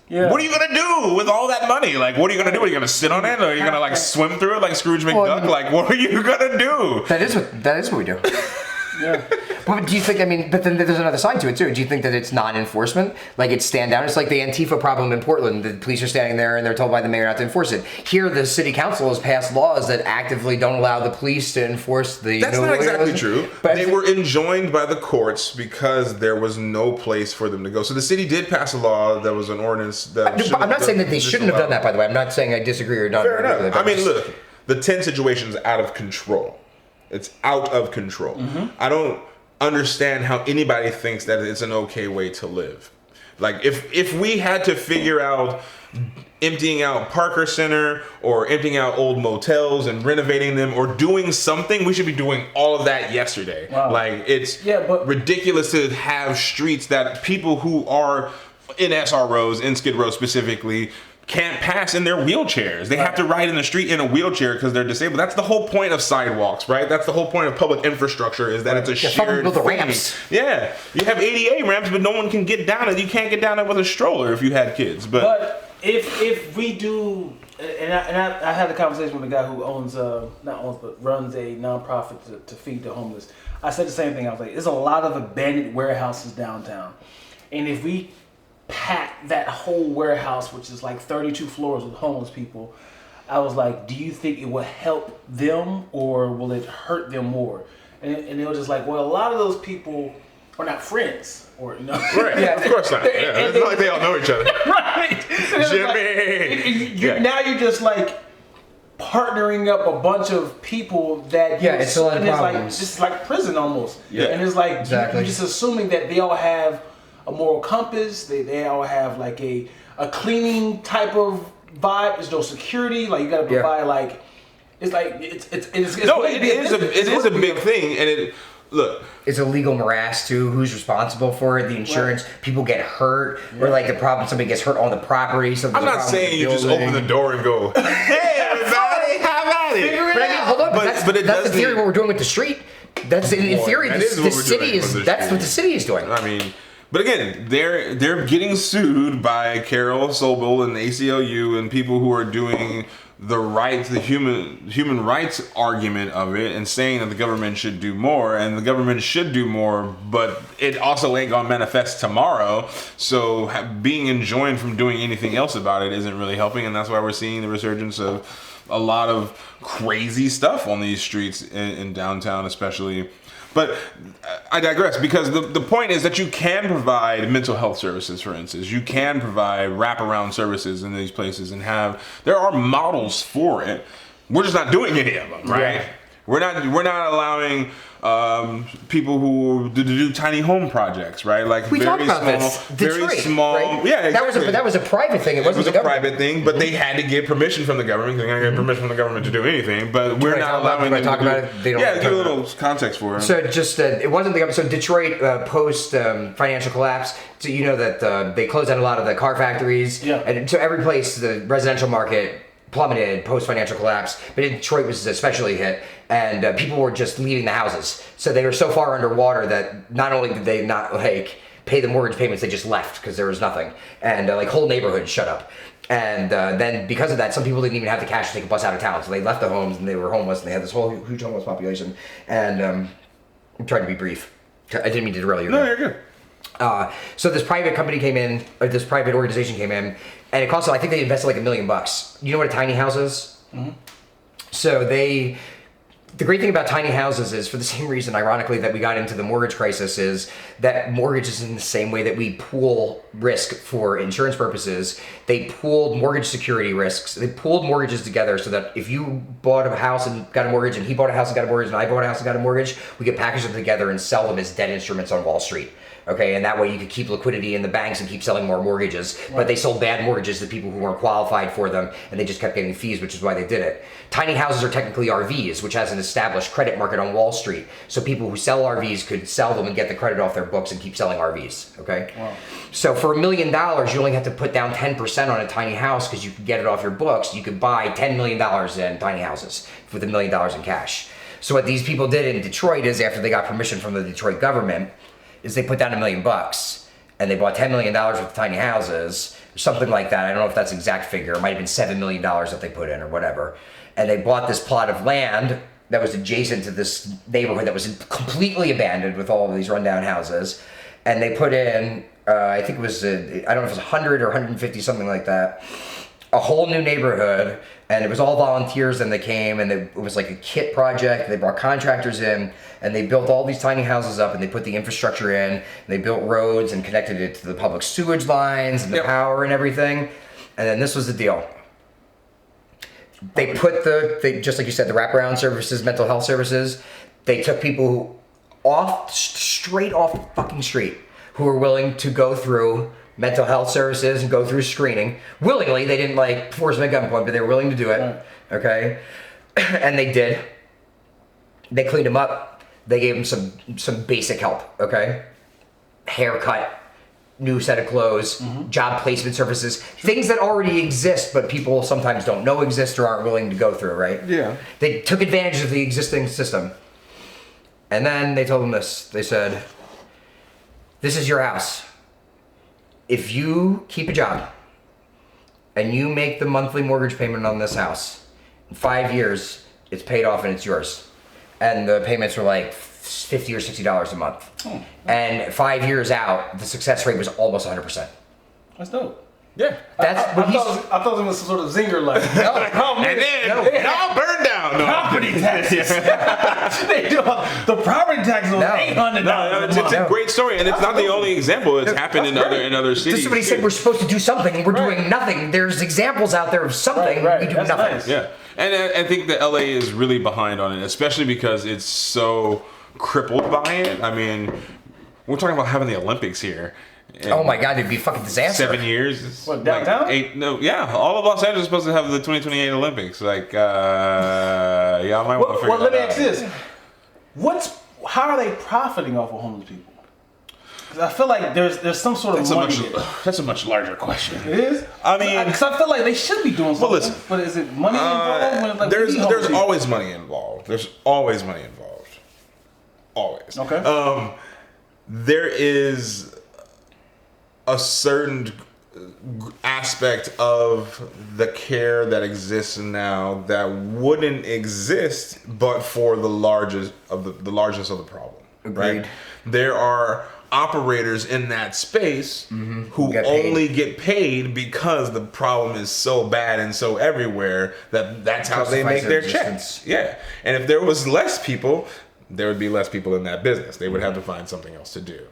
Yeah. What are you gonna do with all that money? Like, what are you gonna do? Are you gonna sit on it, or are you gonna like swim through it like Scrooge McDuck? Like, what are you gonna do? That is what we do. Yeah. But do you think, I mean, but then there's another side to it too. Do you think that it's non-enforcement? Like it's stand down? It's like the Antifa problem in Portland. The police are standing there and they're told by the mayor not to enforce it. Here, the city council has passed laws that actively don't allow the police to enforce the... That's not exactly true. But they were enjoined by the courts because there was no place for them to go. So the city did pass a law that was an ordinance that... I'm not saying that they shouldn't have done that, by the way. I'm not saying I disagree or not. Fair enough. I mean, look, the tent situation is out of control. It's out of control. Mm-hmm. I don't understand how anybody thinks that it's an okay way to live. Like if we had to figure out emptying out Parker Center or emptying out old motels and renovating them or doing something, we should be doing all of that yesterday. Wow. Like it's ridiculous to have streets that people who are in SROs, in Skid Row specifically, can't pass in their wheelchairs. They have to ride in the street in a wheelchair because they're disabled. That's the whole point of sidewalks, right? That's the whole point of public infrastructure is that it's a shared thing. Ramps. Yeah. You have ADA ramps, but no one can get down it. You can't get down it with a stroller if you had kids. But if we do, and I had a conversation with a guy who runs a nonprofit to feed the homeless. I said the same thing. I was like, there's a lot of abandoned warehouses downtown. And if we pack that whole warehouse, which is like 32 floors with homeless people, I was like, do you think it will help them or will it hurt them more? And they were just like, well, a lot of those people are not friends, or right? Yeah, of course not. Yeah, it's not like they all know each other, right? Jimmy. Like, now you're just like partnering up a bunch of people that it's a lot of problems. It's like prison almost. Yeah, and it's like you're just assuming that they all have a moral compass. They all have like a cleaning type of vibe. There's no security. Like you got to provide like it's no. It is a big thing, and it's a legal morass too. Who's responsible for it? The insurance. Right. People get hurt, or like the problem. Somebody gets hurt on the property. I'm not saying you just open the door and go, "Hey, everybody, how about it?" But I mean, hold on. But that's the theory. What we're doing with the street. That's in theory. The city is. That's what the city is doing. I mean. But again, they're getting sued by Carol Sobel and the ACLU and people who are doing the human rights argument of it and saying that the government should do more, and the government should do more, but it also ain't gonna manifest tomorrow. So being enjoined from doing anything else about it isn't really helping, and that's why we're seeing the resurgence of a lot of crazy stuff on these streets in downtown, especially. But I digress, because the point is that you can provide mental health services, for instance. You can provide wraparound services in these places and there are models for it. We're just not doing any of them, right? Yeah. We're not allowing people who to do tiny home projects, right? Like we talked about this. Very small. Right? Yeah, exactly. That was a private thing. It was a private thing, but they had to get permission from the government. They didn't get permission from the government to do anything. But we're not allowing them to talk about it. They don't. Yeah, give a little context for it. So just it wasn't the government. So Detroit post financial collapse. So you know that they closed down a lot of the car factories. Yeah. And so every place, the residential market plummeted post-financial collapse, but Detroit was especially hit, and people were just leaving the houses. So they were so far underwater that not only did they not pay the mortgage payments, they just left because there was nothing, and whole neighborhoods shut up. And then because of that, some people didn't even have the cash to take a bus out of town, so they left the homes and they were homeless, and they had this whole huge homeless population. And I'm trying to be brief. I didn't mean to derail you. No, you're good. So this private company came in, or this private organization came in, and it cost, I think they invested like $1 million. You know what a tiny house is? Mm-hmm. So the great thing about tiny houses is, for the same reason, ironically, that we got into the mortgage crisis, is that mortgages, in the same way that we pool risk for insurance purposes, they pooled mortgage security risks. They pooled mortgages together so that if you bought a house and got a mortgage, and he bought a house and got a mortgage, and I bought a house and got a mortgage, we could package them together and sell them as debt instruments on Wall Street. Okay, and that way you could keep liquidity in the banks and keep selling more mortgages. Right. But they sold bad mortgages to people who weren't qualified for them, and they just kept getting fees, which is why they did it. Tiny houses are technically RVs, which has an established credit market on Wall Street. So people who sell RVs could sell them and get the credit off their books and keep selling RVs, okay? Wow. So for $1 million, you only have to put down 10% on a tiny house because you could get it off your books. You could buy $10 million in tiny houses with $1 million in cash. So what these people did in Detroit is, after they got permission from the Detroit government, is they put down $1 million and they bought $10 million worth of tiny houses, or something like that. I don't know if that's the exact figure. It might have been $7 million that they put in, or whatever. And they bought this plot of land that was adjacent to this neighborhood that was completely abandoned with all of these rundown houses. And they put in, I think it was, I don't know if it was 100 or 150, something like that, a whole new neighborhood. And it was all volunteers, and they came, and it was like a kit project. They brought contractors in, and they built all these tiny houses up, and they put the infrastructure in, and they built roads and connected it to the public sewage lines and the power and everything. And then this was the deal. They put just like you said, the wraparound services, mental health services, they took people straight off the fucking street who were willing to go through mental health services and go through screening willingly. They didn't like force them at gunpoint, but they were willing to do it. Right. Okay, and they did. They cleaned them up. They gave them some basic help. Okay, haircut, new set of clothes, job placement services, things that already exist, but people sometimes don't know exist or aren't willing to go through. Right? Yeah. They took advantage of the existing system, and then they told them this. They said, "This is your house. If you keep a job and you make the monthly mortgage payment on this house, in 5 years, it's paid off and it's yours." And the payments were like $50 or $60 a month. Oh. And 5 years out, the success rate was almost 100%. That's dope. Yeah, I thought it was some sort of zinger, like, and then it all burned down. Property taxes. They do the property taxes on $800. It's a great story, and it's not the only example. It's happened in other cities. Somebody said we're supposed to do something, and we're doing nothing. There's examples out there of something. We do nothing. Nice. Yeah, and I think that LA is really behind on it, especially because it's so crippled by it. I mean, we're talking about having the Olympics here. Oh my God, it'd be a fucking disaster. 7 years. What, downtown? All of Los Angeles is supposed to have the 2028 Olympics. Like, y'all might want to figure that out. Well, let me ask this. How are they profiting off of homeless people? Because I feel like there's some sort of money there. That's a much larger question. It is? I mean... Because I feel like they should be doing something. Well, listen. But is it money involved? There's always money involved. There's always money involved. Always. Okay. There is a certain aspect of the care that exists now that wouldn't exist but for the largest of the problem. Agreed. Right? There are operators in that space who only get paid because the problem is so bad and so everywhere that's how they make their checks. Yeah. And if there was less people, there would be less people in that business. They would have to find something else to do.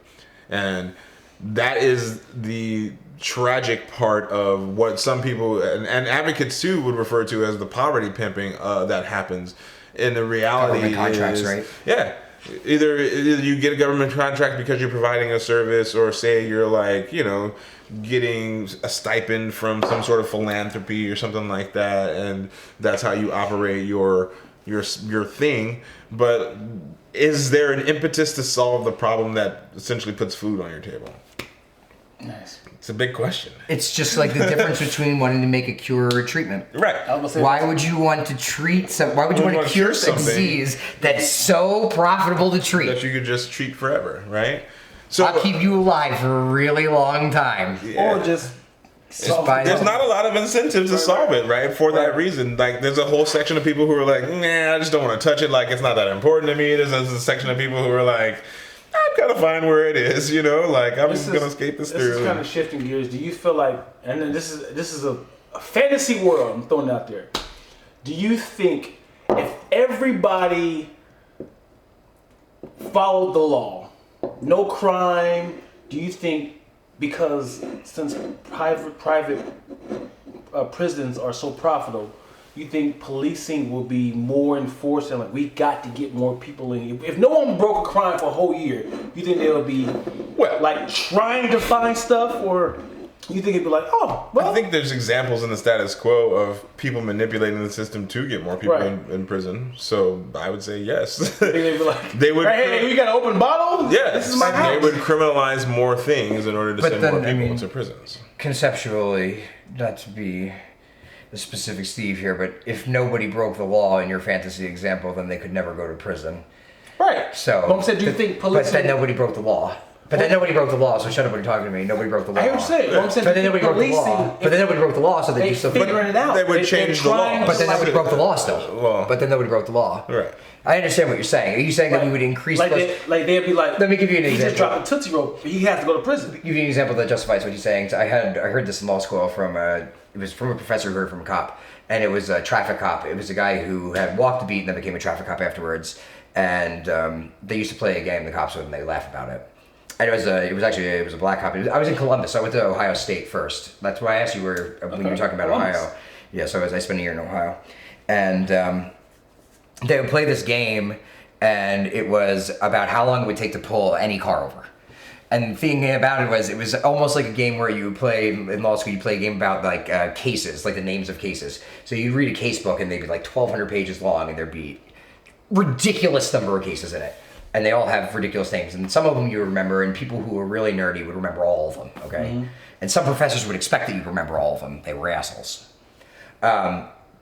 And that is the tragic part of what some people and advocates too would refer to as the poverty pimping that happens. And the reality government contracts, right? Yeah. Either you get a government contract because you're providing a service, or say you're like, getting a stipend from some sort of philanthropy or something like that, and that's how you operate your thing. But is there an impetus to solve the problem that essentially puts food on your table? Nice. It's a big question. It's just like the difference between wanting to make a cure or a treatment. Right. Why would you want to treat why would you want to cure a disease that's so profitable to treat? That you could just treat forever, right? So I'll keep you alive for a really long time. Yeah. Or just there's not a lot of incentives to solve it, right? For that reason. Like, there's a whole section of people who are like, nah, I just don't want to touch it. Like, it's not that important to me. There's a section of people who are like, kind of fine where it is, you know. Like I'm just gonna skate this through. This is kind of shifting gears. Do you feel like, and then this is a fantasy world I'm throwing out there. Do you think if everybody followed the law, no crime, do you think because since private prisons are so profitable, you think policing will be more enforced and like we got to get more people in? If no one broke a crime for a whole year, you think they'll be like trying to find stuff, or you think it'd be like, oh, well? I think there's examples in the status quo of people manipulating the system to get more people in prison. So I would say yes. They'd be like, they would. Hey, we got an open bottle? Yeah, this is my house. They would criminalize more things in order to send more people into prisons. Conceptually, not to be the specific Steve here, but if nobody broke the law in your fantasy example, then they could never go to prison. Right. So, Mom said, do you think policing... But then nobody broke the law. But then nobody broke the law, so shut up when you're talking to me. Nobody broke the law. I hear what you're saying. Mom said, but then nobody broke the law. But then nobody broke the law, so they do stuff. Figuring it out. They would change the law. But then nobody broke the law still. Well, but then nobody broke the law. Right. I understand what you're saying. Are you saying that we would increase... they'd be like... Let me give you an example. He just dropped a Tootsie Roll. He has to go to prison. Give you an example that justifies what he's saying. So I heard this in law school from... it was from a professor who heard from a cop. And it was a traffic cop. It was a guy who had walked the beat and then became a traffic cop afterwards. And they used to play a game, the cops would, and they laugh about it. And it was a black cop. I was in Columbus. So I went to Ohio State first. That's why I asked you when you were talking about Columbus. Ohio. Yeah, so I spent a year in Ohio. And they would play this game, and it was about how long it would take to pull any car over. And the thing about it was almost like a game where you would play, in law school, you play a game about like cases, like the names of cases. So you'd read a case book, and they'd be like 1,200 pages long, and there'd be ridiculous number of cases in it. And they all have ridiculous names. And some of them you remember, and people who are really nerdy would remember all of them, okay? Mm-hmm. And some professors would expect that you'd remember all of them. They were assholes.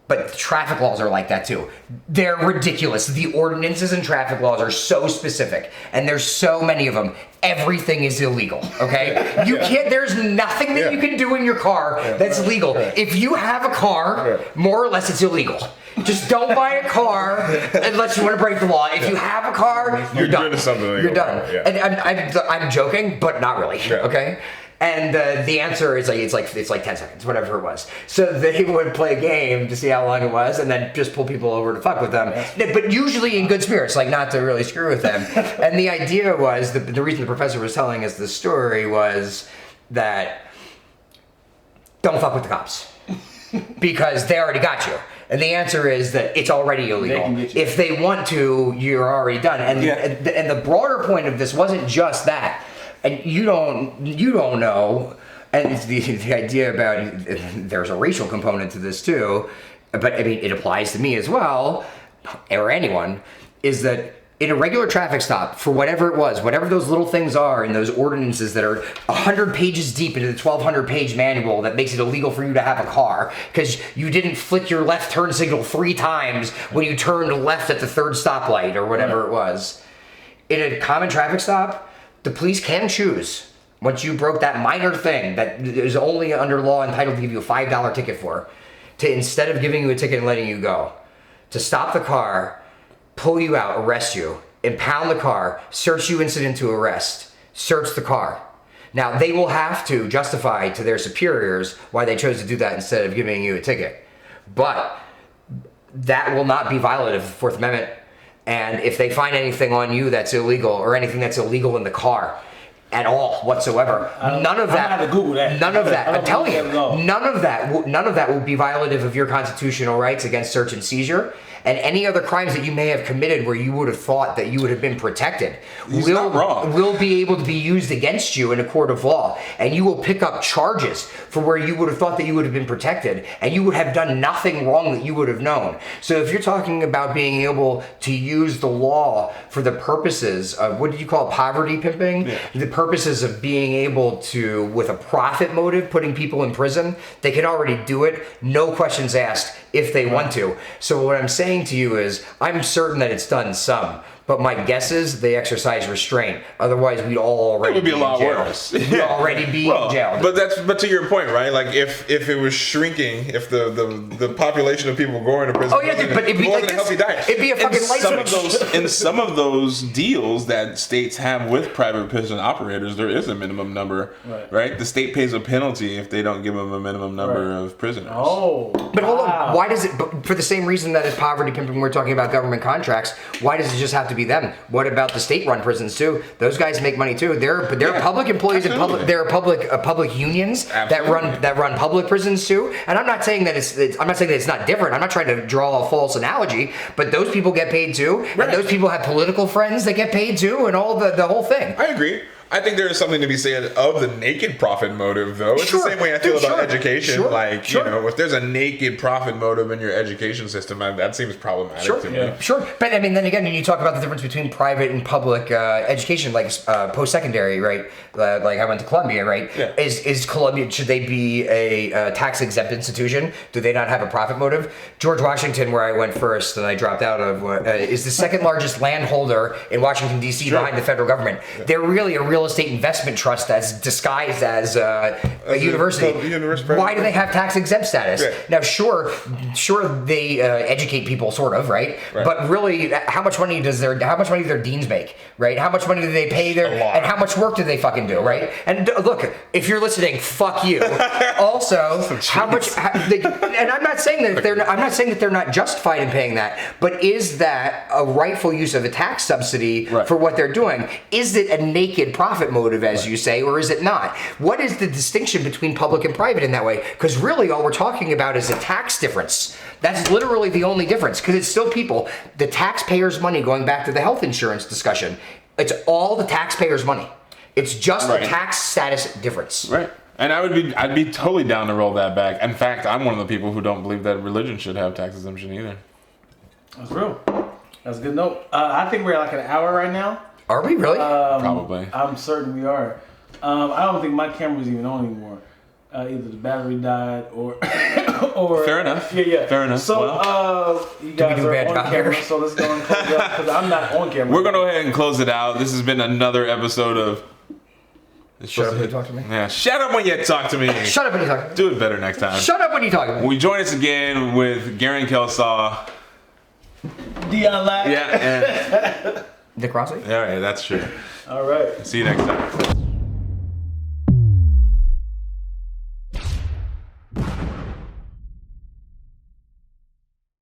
But the traffic laws are like that too. They're ridiculous. The ordinances and traffic laws are so specific, and there's so many of them. Everything is illegal, okay? You can't, there's nothing that you can do in your car that's legal. If you have a car, more or less it's illegal. Just don't buy a car unless you want to break the law. If you have a car, you're done. Doing something illegal. You're done. Yeah. And I'm joking, but not really, okay? And the answer is it's like 10 seconds, whatever it was. So they would play a game to see how long it was, and then just pull people over to fuck with them. But usually in good spirits, like not to really screw with them. And the idea was, the reason the professor was telling us the story was that don't fuck with the cops. Because they already got you. And the answer is that it's already illegal. If they want to, you're already done. And the broader point of this wasn't just that. And you don't know, and it's the idea about there's a racial component to this too, but I mean it applies to me as well, or anyone, is that in a regular traffic stop, for whatever it was, whatever those little things are in those ordinances that are 100 pages deep into the 1,200 page manual that makes it illegal for you to have a car because you didn't flick your left turn signal 3 times when you turned left at the 3rd stoplight or whatever it was. In a common traffic stop, the police can choose, once you broke that minor thing that is only under law entitled to give you a $5 ticket for, to instead of giving you a ticket and letting you go, to stop the car, pull you out, arrest you, impound the car, search you incident to arrest, search the car. Now, they will have to justify to their superiors why they chose to do that instead of giving you a ticket. But that will not be violative of the Fourth Amendment. And if they find anything on you that's illegal, or anything that's illegal in the car at all whatsoever, none of that. I'm telling you, none of that will be violative of your constitutional rights against search and seizure. And any other crimes that you may have committed where you would have thought that you would have been protected will be able to be used against you in a court of law. And you will pick up charges for where you would have thought that you would have been protected, and you would have done nothing wrong that you would have known. So if you're talking about being able to use the law for the purposes of, what did you call it, poverty pimping? Yeah. The purposes of being able to, with a profit motive, putting people in prison, they can already do it, no questions asked. if they want to. So what I'm saying to you is, I'm certain that it's done some. But my guess is they exercise restraint. Otherwise, we'd all already be a lot in jail. worse. We'd already be in jail. But to your point, right? Like if it was shrinking, if the population of people going to prison but it'd be like a healthy diet. It'd be a fucking light switch. In some of those deals that states have with private prison operators, there is a minimum number, right? The state pays a penalty if they don't give them a minimum number of prisoners. Oh, but hold on. Why does it? For the same reason that it's poverty pimping, we're talking about government contracts. Why does it just have to be them? What about the state-run prisons too? Those guys make money too. They're public employees and they're public unions that run public prisons too. And I'm not saying that it's not different. I'm not trying to draw a false analogy, but those people get paid too, and those people have political friends that get paid too, and all the whole thing. I agree. I think there is something to be said of the naked profit motive, though. It's the same way I feel about education. You know, if there's a naked profit motive in your education system, that seems problematic to me. Sure. But I mean, then again, when you talk about the difference between private and public education, like post-secondary, right? Like I went to Columbia, right? Yeah. Is Columbia, should they be a tax-exempt institution? Do they not have a profit motive? George Washington, where I went first and I dropped out of, is the second largest landholder in Washington, D.C. behind the federal government. They're really a real estate investment trust that's disguised as a university. Why do they have tax exempt status? Now, sure, they educate people, sort of, right? But really, how much money do their deans make, right? How much money do they pay and how much work do they fucking do, right? And look, if you're listening, fuck you. Also, how much? And I'm not saying that they're not justified in paying that, but is that a rightful use of a tax subsidy for what they're doing? Is it a naked profit motive, as you say, or is it not? What is the distinction between public and private in that way? Because really all we're talking about is a tax difference. That's literally the only difference, because it's still people. The taxpayers' money, going back to the health insurance discussion, it's all the taxpayers' money. It's just a tax status difference. Right. And I'd be totally down to roll that back. In fact, I'm one of the people who don't believe that religion should have tax exemption either. That's real. That's a good note. I think we're at like an hour right now. Are we really? Probably. I'm certain we are. I don't think my camera's even on anymore. Either the battery died or Fair enough. Yeah. Fair enough. So you guys are on camera, so let's go and close it out because I'm not on camera. We're going to go ahead and close it out. This has been another episode of Shut up when you talk to me. Yeah, shut up when you talk to me. Shut up when you talk to me. Do it better next time. Shut up when you talk to me. We join us again with Garen Kelsaw. Dion Lack. Yeah, and Nick Rossi. All right, that's true. All right. See you next time.